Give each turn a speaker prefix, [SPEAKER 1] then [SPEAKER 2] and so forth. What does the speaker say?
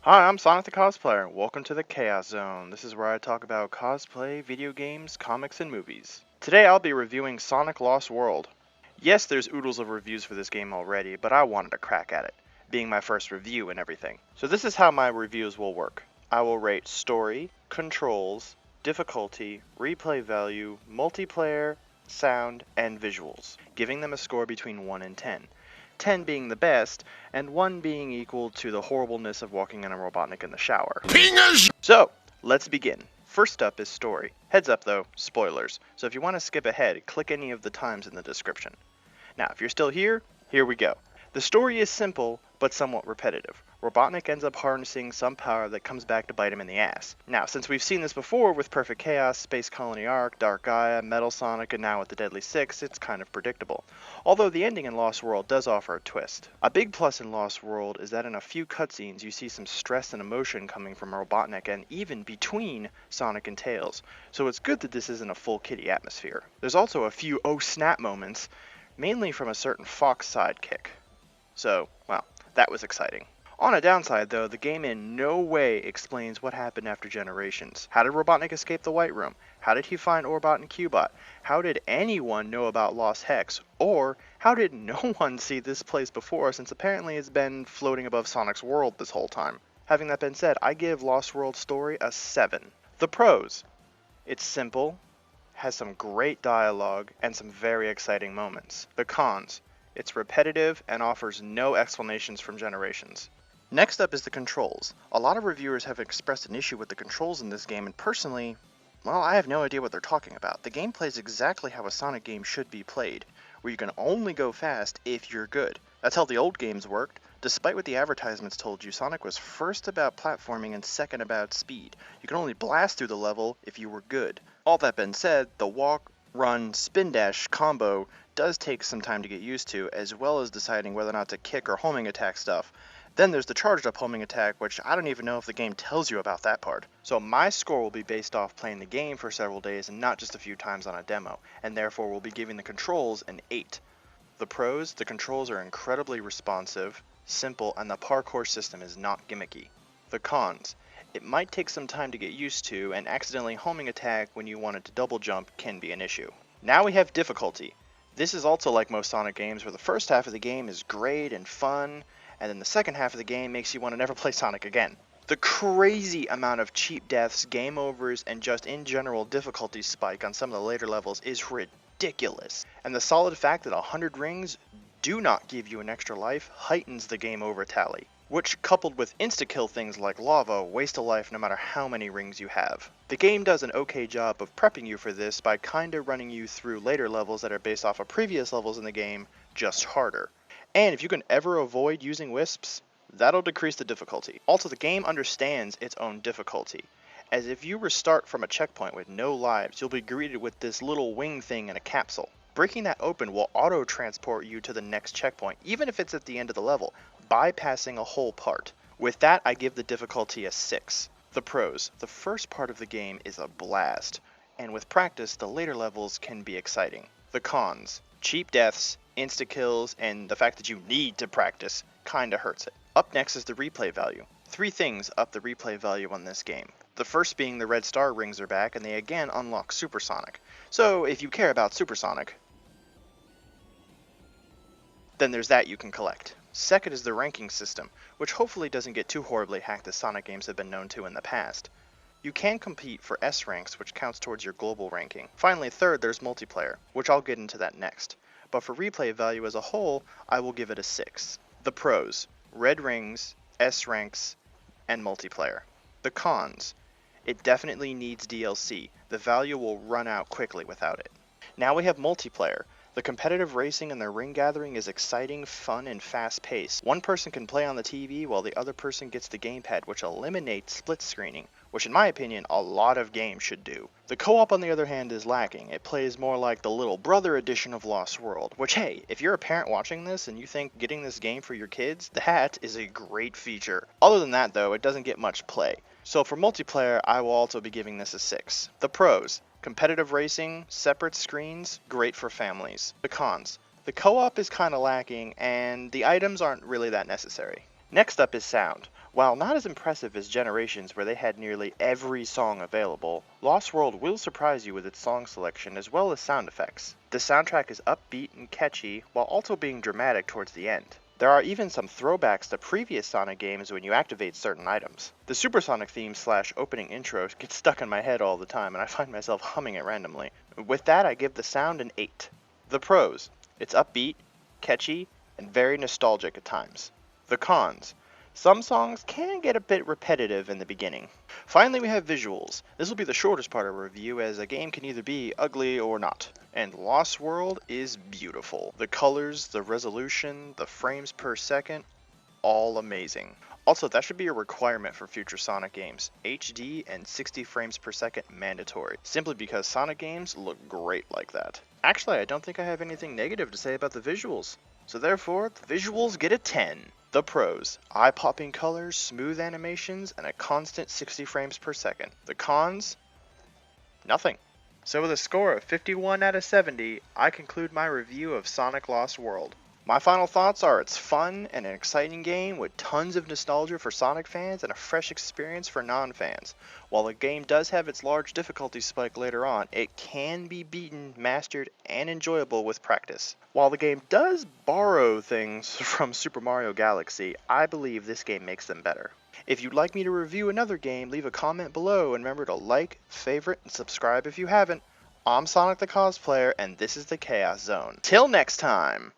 [SPEAKER 1] Hi, I'm Sonic the Cosplayer. Welcome to the Chaos Zone. This is where I talk about cosplay, video games, comics, and movies. Today I'll be reviewing Sonic Lost World. Yes, there's oodles of reviews for this game already, but I wanted a crack at it, being my first review and everything. So this is how my reviews will work. I will rate story, controls, difficulty, replay value, multiplayer, sound, and visuals, giving them a score between 1 and 10. 10 being the best, and 1 being equal to the horribleness of walking in a Robotnik in the shower. So, let's begin. First up is story. Heads up though, spoilers. So if you want to skip ahead, click any of the times in the description. Now, if you're still here, here we go. The story is simple, but somewhat repetitive. Robotnik ends up harnessing some power that comes back to bite him in the ass. Now, since we've seen this before with Perfect Chaos, Space Colony Arc, Dark Gaia, Metal Sonic, and now with the Deadly Six, it's kind of predictable. Although the ending in Lost World does offer a twist. A big plus in Lost World is that in a few cutscenes you see some stress and emotion coming from Robotnik and even between Sonic and Tails, so it's good that this isn't a full kitty atmosphere. There's also a few oh snap moments, mainly from a certain Fox sidekick. So, well, that was exciting. On a downside though, the game in no way explains what happened after Generations. How did Robotnik escape the White Room? How did he find Orbot and Cubot? How did anyone know about Lost Hex? Or, how did no one see this place before, since apparently it's been floating above Sonic's world this whole time? Having that been said, I give Lost World story a 7. The pros. It's simple, has some great dialogue, and some very exciting moments. The cons. It's repetitive and offers no explanations from Generations. Next up is the controls. A lot of reviewers have expressed an issue with the controls in this game, and personally, well, I have no idea what they're talking about. The game plays exactly how a Sonic game should be played, where you can only go fast if you're good. That's how the old games worked. Despite what the advertisements told you, Sonic was first about platforming and second about speed. You can only blast through the level if you were good. All that being said, the walk, run, spin dash combo does take some time to get used to, as well as deciding whether or not to kick or homing attack stuff. Then there's the charged up homing attack, which I don't even know if the game tells you about that part. So my score will be based off playing the game for several days and not just a few times on a demo, and therefore will be giving the controls an 8. The pros, the controls are incredibly responsive, simple, and the parkour system is not gimmicky. The cons. It might take some time to get used to, and accidentally homing attack when you wanted to double jump can be an issue. Now we have difficulty. This is also like most Sonic games, where the first half of the game is great and fun, and then the second half of the game makes you want to never play Sonic again. The crazy amount of cheap deaths, game overs, and just in general difficulty spike on some of the later levels is ridiculous. And the solid fact that 100 rings do not give you an extra life heightens the game over tally, which, coupled with insta-kill things like lava, waste a life no matter how many rings you have. The game does an okay job of prepping you for this by kinda running you through later levels that are based off of previous levels in the game, just harder. And if you can ever avoid using wisps, that'll decrease the difficulty. Also, the game understands its own difficulty, as if you restart from a checkpoint with no lives, you'll be greeted with this little wing thing in a capsule. Breaking that open will auto-transport you to the next checkpoint, even if it's at the end of the level, bypassing a whole part. With that, I give the difficulty a 6. The pros. The first part of the game is a blast, and with practice, the later levels can be exciting. The cons. Cheap deaths, insta-kills, and the fact that you need to practice kinda hurts it. Up next is the replay value. 3 things up the replay value on this game. The first being the red star rings are back, and they again unlock Supersonic. So if you care about Supersonic, then there's that you can collect. Second is the ranking system, which hopefully doesn't get too horribly hacked as Sonic games have been known to in the past. You can compete for S ranks, which counts towards your global ranking. Finally, third, there's multiplayer, which I'll get into that next. But for replay value as a whole, I will give it a 6. The pros. Red rings, S ranks, and multiplayer. The cons. It definitely needs DLC. The value will run out quickly without it. Now we have multiplayer. The competitive racing and the ring gathering is exciting, fun, and fast-paced. One person can play on the TV while the other person gets the gamepad, which eliminates split screening, which in my opinion a lot of games should do. The co-op on the other hand is lacking. It plays more like the little brother edition of Lost World, which hey, if you're a parent watching this and you think getting this game for your kids, that is a great feature. Other than that though, it doesn't get much play. So for multiplayer, I will also be giving this a 6. The pros. Competitive racing, separate screens, great for families. The cons. The co-op is kinda lacking, and the items aren't really that necessary. Next up is sound. While not as impressive as Generations, where they had nearly every song available, Lost World will surprise you with its song selection as well as sound effects. The soundtrack is upbeat and catchy, while also being dramatic towards the end. There are even some throwbacks to previous Sonic games when you activate certain items. The Supersonic theme / opening intro gets stuck in my head all the time, and I find myself humming it randomly. With that, I give the sound an 8. The pros: it's upbeat, catchy, and very nostalgic at times. The cons: some songs can get a bit repetitive in the beginning. Finally, we have visuals. This will be the shortest part of our review, as a game can either be ugly or not. And Lost World is beautiful. The colors, the resolution, the frames per second, all amazing. Also, that should be a requirement for future Sonic games. HD and 60 frames per second mandatory, simply because Sonic games look great like that. Actually, I don't think I have anything negative to say about the visuals. So therefore, the visuals get a 10. The pros: eye-popping colors, smooth animations, and a constant 60 frames per second. The cons: nothing. So with a score of 51 out of 70, I conclude my review of Sonic Lost World. My final thoughts are it's fun and an exciting game with tons of nostalgia for Sonic fans and a fresh experience for non-fans. While the game does have its large difficulty spike later on, it can be beaten, mastered, and enjoyable with practice. While the game does borrow things from Super Mario Galaxy, I believe this game makes them better. If you'd like me to review another game, leave a comment below and remember to like, favorite, and subscribe if you haven't. I'm Sonic the Cosplayer, and this is the Chaos Zone. Till next time!